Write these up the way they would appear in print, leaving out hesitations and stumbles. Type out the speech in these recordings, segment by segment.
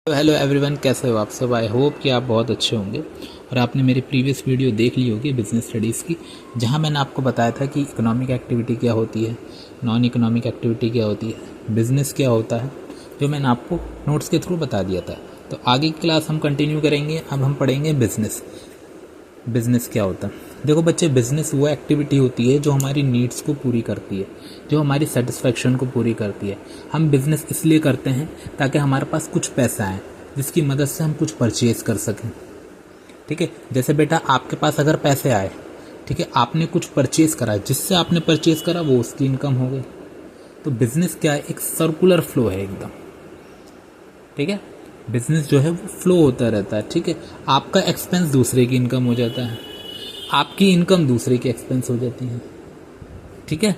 तो hello everyone, कैसे हो आप सब। आई होप कि आप बहुत अच्छे होंगे और आपने मेरी प्रीवियस वीडियो देख ली होगी बिजनेस स्टडीज़ की, जहां मैंने आपको बताया था कि इकोनॉमिक एक्टिविटी क्या होती है, नॉन इकोनॉमिक एक्टिविटी क्या होती है, बिज़नेस क्या होता है, जो मैंने आपको नोट्स के थ्रू बता दिया था। तो आगे की क्लास हम कंटिन्यू करेंगे। अब हम पढ़ेंगे बिज़नेस। बिज़नेस क्या होता है। देखो बच्चे, बिज़नेस वो एक्टिविटी होती है जो हमारी नीड्स को पूरी करती है, जो हमारी सेटिस्फेक्शन को पूरी करती है। हम बिज़नेस इसलिए करते हैं ताकि हमारे पास कुछ पैसा आए जिसकी मदद से हम कुछ परचेज कर सकें। ठीक है, जैसे बेटा आपके पास अगर पैसे आए, ठीक है, आपने कुछ परचेज करा, जिससे आपने परचेज करा वो उसकी इनकम हो गई। तो बिज़नेस क्या है, एक सर्कुलर फ्लो है एकदम। ठीक है, बिजनेस जो है वो फ्लो होता रहता है। ठीक है, आपका एक्सपेंस दूसरे की इनकम हो जाता है, आपकी इनकम दूसरे की एक्सपेंस हो जाती है। ठीक है,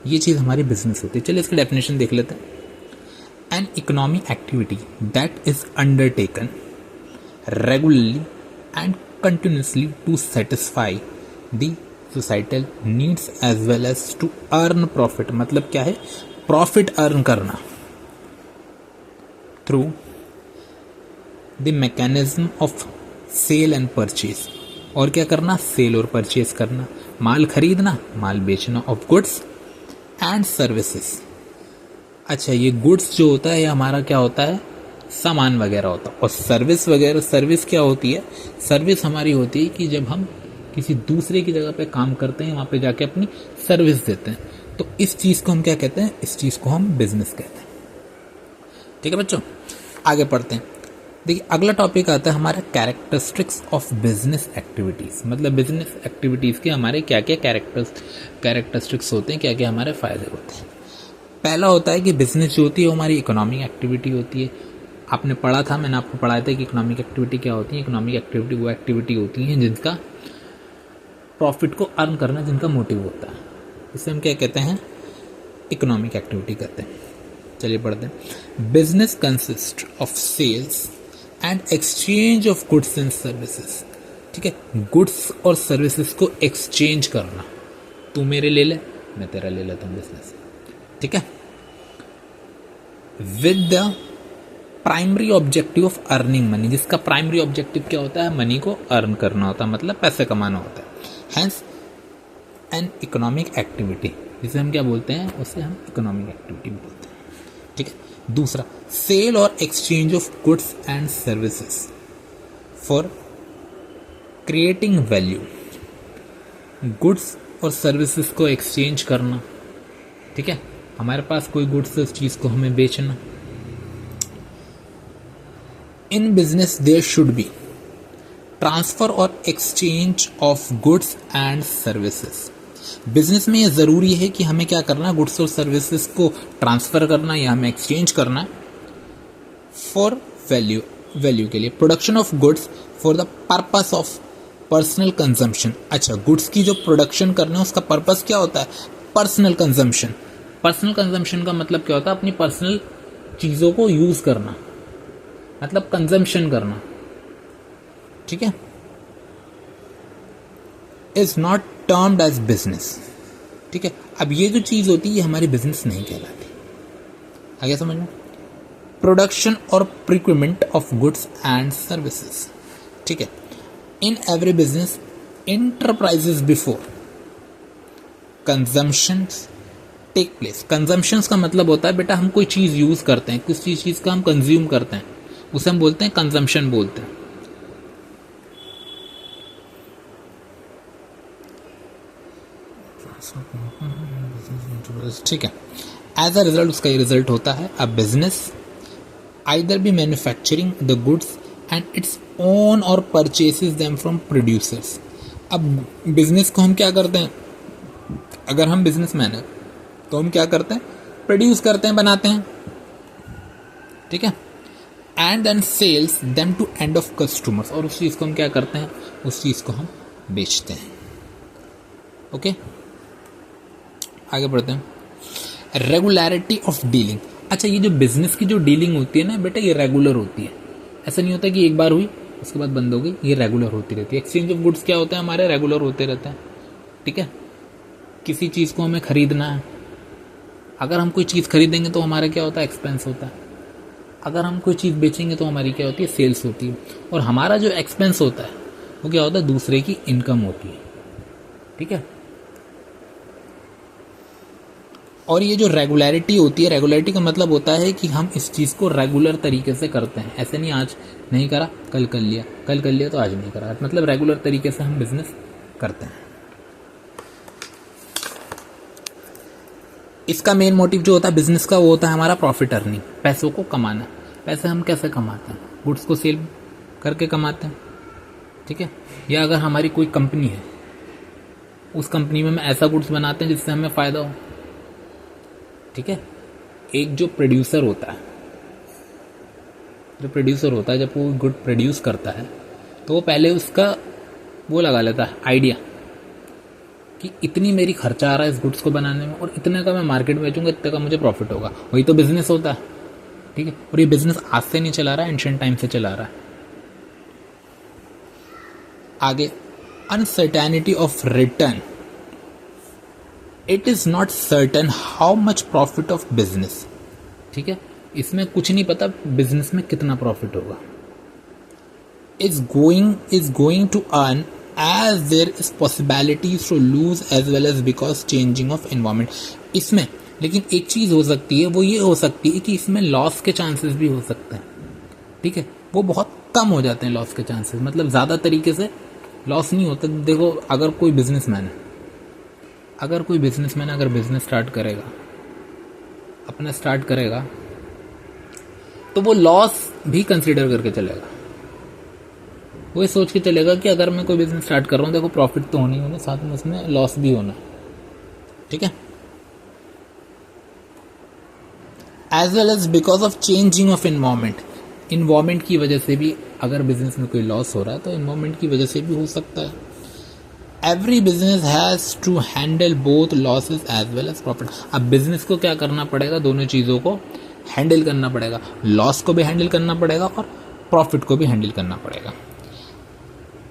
ये चीज़ हमारी बिजनेस होती है। चलिए इसकी डेफिनेशन देख लेते हैं। An economic activity that is undertaken regularly and continuously to satisfy the societal needs as well as to earn profit. मतलब क्या है, प्रॉफिट अर्न करना through the mechanism of sale and purchase. और क्या करना, सेल और परचेज करना, माल खरीदना, माल बेचना, ऑफ गुड्स एंड सर्विसेज। अच्छा, ये गुड्स जो होता है ये हमारा क्या होता है, सामान वगैरह होता है। और सर्विस वगैरह, सर्विस क्या होती है, सर्विस हमारी होती है कि जब हम किसी दूसरे की जगह पे काम करते हैं, वहाँ पे जाके अपनी सर्विस देते हैं। तो इस चीज़ को हम क्या कहते हैं, इस चीज़ को हम बिजनेस कहते हैं। ठीक है बच्चों, आगे पढ़ते हैं। देखिए अगला टॉपिक आता है हमारा कैरेक्टरिस्टिक्स ऑफ बिजनेस एक्टिविटीज़। मतलब बिजनेस एक्टिविटीज़ के हमारे क्या क्या कैरेक्टरिस्टिक्स होते हैं, क्या क्या हमारे फ़ायदे होते हैं। पहला होता है कि बिजनेस जो होती है वो हमारी इकोनॉमिक एक्टिविटी होती है। आपने पढ़ा था, मैंने आपको पढ़ाया था कि इकोनॉमिक एक्टिविटी क्या होती है। इकोनॉमिक एक्टिविटी वो एक्टिविटी होती हैं जिनका प्रॉफिट को अर्न करना, जिनका मोटिव होता है, इसे हम क्या कहते हैं, इकोनॉमिक एक्टिविटी कहते हैं। चलिए पढ़ते हैं। Business consist of sales and exchange of goods and services. ठीक है, गुड्स और सर्विसेज को एक्सचेंज करना, तू मेरे ले ले, मैं तेरा ले लेता हूँ, बिजनेस। ठीक है, with the primary objective of earning money, जिसका प्राइमरी ऑब्जेक्टिव क्या होता है, मनी को अर्न करना होता है, मतलब पैसे कमाना होता है। हैंस एन इकोनॉमिक एक्टिविटी, जिसे हम क्या बोलते हैं, उसे हम इकोनॉमिक एक्टिविटी बोलते हैं। ठीक है, दूसरा, सेल और exchange of goods and services for creating value. Goods और सर्विसेज को एक्सचेंज करना। ठीक है, हमारे पास कोई गुड्स है, उस चीज को हमें बेचना। In business there should be transfer or exchange of goods and services. Business में ये ज़रूरी है कि हमें क्या करना है, गुड्स और सर्विसेज को ट्रांसफ़र करना या हमें एक्सचेंज करना है फॉर वैल्यू के लिए। Production of goods for the purpose of personal consumption. अच्छा, गुड्स की जो प्रोडक्शन करना है उसका पर्पस क्या होता है, पर्सनल कंजम्पशन। पर्सनल कंजम्पशन का मतलब क्या होता है, अपनी पर्सनल चीज़ों को यूज़ करना, मतलब कंजम्पशन करना। ठीक है, is not termed as business. ठीक है, अब ये जो चीज होती है ये हमारी बिजनेस नहीं कहलाती। आगे समझ में, प्रोडक्शन और प्रिक्विपमेंट ऑफ गुड्स एंड सर्विसेज। ठीक है, in every business enterprises before consumption take place. Consumption का मतलब होता है बेटा, हम कोई चीज यूज करते हैं, किसी चीज का हम कंज्यूम करते हैं, उसे हम बोलते हैं कंजम्पशन बोलते हैं। ठीक है, एज अ रिजल्ट उसका ये रिजल्ट होता है, a business either be manufacturing the goods and its own or purchases them from producers. अब बिजनेस को हम क्या करते हैं, अगर हम बिजनेसमैन हैं तो हम क्या करते हैं, प्रोड्यूस करते हैं, बनाते हैं। ठीक है, and then sells them to end of customers, और उस चीज को हम क्या करते हैं, उस चीज को हम बेचते हैं। ओके, आगे बढ़ते हैं। Regularity of dealing. अच्छा, ये जो बिजनेस की जो डीलिंग होती है ना बेटा, ये रेगुलर होती है। ऐसा नहीं होता कि एक बार हुई उसके बाद बंद हो गई, ये रेगुलर होती रहती है। एक्सचेंज ऑफ गुड्स क्या होता है, हमारे रेगुलर होते रहता है। ठीक है, किसी चीज़ को हमें खरीदना है, अगर हम कोई चीज़ खरीदेंगे तो हमारा क्या होता है, एक्सपेंस होता है। अगर हम कोई चीज़ बेचेंगे तो हमारी क्या होती है, सेल्स होती है, और हमारा जो एक्सपेंस होता है वो क्या होता है, दूसरे की इनकम होती है। ठीक है। और ये जो रेगुलरिटी होती है, रेगुलरिटी का मतलब होता है कि हम इस चीज़ को रेगुलर तरीके से करते हैं। ऐसे नहीं आज नहीं करा कल कर लिया, कल कर लिया तो आज नहीं करा, मतलब रेगुलर तरीके से हम बिजनेस करते हैं। इसका मेन मोटिव जो होता है बिजनेस का वो होता है हमारा प्रॉफिट अर्निंग, पैसों को कमाना। पैसे हम कैसे कमाते हैं, गुड्स को सेल करके कमाते हैं। ठीक है। या अगर हमारी कोई कंपनी है, उस कंपनी में हम ऐसा गुड्स बनाते हैं जिससे हमें फ़ायदा हो। ठीक है। एक जो प्रोड्यूसर होता है, जब वो गुड प्रोड्यूस करता है तो वो पहले उसका वो लगा लेता है आइडिया कि इतनी मेरी खर्चा आ रहा है इस गुड्स को बनाने में और इतने का मैं मार्केट में बेचूंगा, इतने का मुझे प्रॉफिट होगा। वही तो बिजनेस होता है। ठीक है। और ये बिजनेस आज से नहीं चला रहा है, एंशिएंट टाइम से चला रहा है। आगे, uncertainty of return. It is not certain how much profit of business. ठीक है। इसमें कुछ नहीं पता बिजनेस में कितना प्रॉफिट होगा। Is going to earn as there is possibilities to lose as well as because changing of environment। इसमें लेकिन एक चीज़ हो सकती है, वो ये हो सकती है कि इसमें लॉस के चांसेस भी हो सकते हैं। ठीक है। वो बहुत कम हो जाते हैं लॉस के चांसेस, मतलब ज़्यादा तरीके से लॉस नहीं होता। देखो, अगर कोई बिजनेसमैन अगर बिजनेस स्टार्ट करेगा तो वो लॉस भी कंसिडर करके चलेगा। वो ये सोच के चलेगा कि अगर मैं कोई बिजनेस स्टार्ट कर रहा हूँ, देखो प्रॉफिट तो होना ही होना, साथ में उसमें लॉस भी होना। ठीक है। As well as because of changing of environment की वजह से भी अगर बिजनेस में कोई लॉस हो रहा है तो इन्वायरमेंट की वजह से भी हो सकता है। Every business has to handle both losses as well as profit. अब बिजनेस को क्या करना पड़ेगा, दोनों चीज़ों को हैंडल करना पड़ेगा। लॉस को भी हैंडल करना पड़ेगा और प्रॉफिट को भी हैंडल करना पड़ेगा।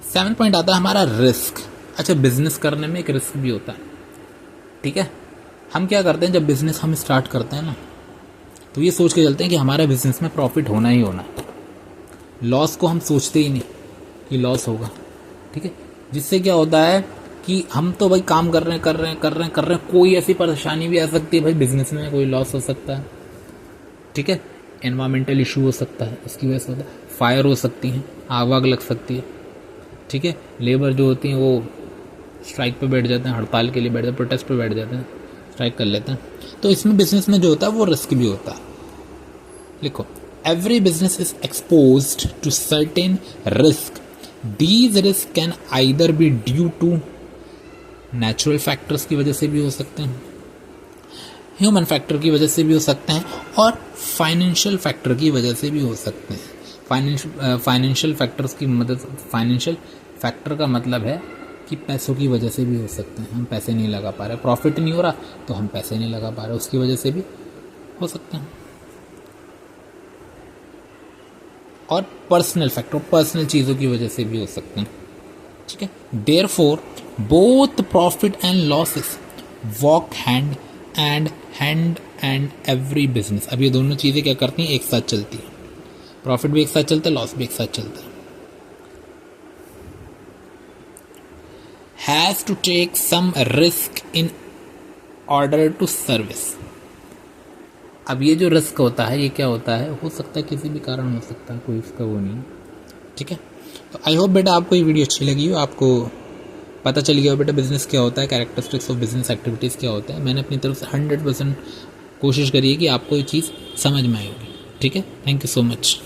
7 पॉइंट आता है हमारा रिस्क। अच्छा, बिजनेस करने में एक रिस्क भी होता है। ठीक है। हम क्या करते हैं, जब बिजनेस हम स्टार्ट करते हैं ना, तो ये सोच के चलते हैं कि हमारे बिजनेस में प्रॉफिट होना ही होना है। लॉस को हम सोचते ही नहीं कि लॉस होगा। ठीक है। जिससे क्या होता है कि हम तो भाई काम कर रहे हैं, कोई ऐसी परेशानी भी आ सकती है, भाई बिजनेस में कोई लॉस हो सकता है। ठीक है। एनवायरमेंटल इशू हो सकता है, उसकी वजह से होता है, फायर हो सकती है, आग वाग लग सकती है। ठीक है। लेबर जो होती हैं वो स्ट्राइक पे बैठ जाते हैं, हड़ताल के लिए बैठ जाते हैं, प्रोटेस्ट पे बैठ जाते हैं, स्ट्राइक कर लेते हैं। तो इसमें बिजनेस में जो होता है वो रिस्क भी होता है। लिखो, every business is exposed to certain risk. These risk can either be due to natural factors की वजह से भी हो सकते हैं, ह्यूमन फैक्टर की वजह से भी हो सकते हैं, और फाइनेंशियल फैक्टर की वजह से भी हो सकते हैं। फाइनेंशियल फैक्टर्स की मदद, फाइनेंशियल फैक्टर का मतलब है कि पैसों की वजह से भी हो सकते हैं। हम पैसे नहीं लगा पा रहे, प्रॉफिट नहीं हो रहा तो हम पैसे नहीं लगा पा रहे, उसकी वजह से भी हो सकते हैं। और पर्सनल फैक्टर, पर्सनल चीज़ों की वजह से भी हो सकते हैं। ठीक है। Therefore both profit and losses walk hand and every business. अब ये दोनों चीज़ें क्या करती हैं, एक साथ चलती है। प्रॉफिट भी एक साथ चलता है, लॉस भी एक साथ चलता है। Has to take some risk in order to service. अब ये जो रिस्क होता है ये क्या होता है, हो सकता है किसी भी कारण हो सकता है, कोई इसका वो नहीं। ठीक है। तो आई होप बेटा आपको ये वीडियो अच्छी लगी हो, आपको पता चल गया हो बेटा बिजनेस क्या होता है, कैरेक्टरिस्टिक्स ऑफ बिजनेस एक्टिविटीज़ क्या होता है। मैंने अपनी तरफ से 100% कोशिश करी है कि आपको ये चीज़ समझ में आई होगी। ठीक है। Thank you so much.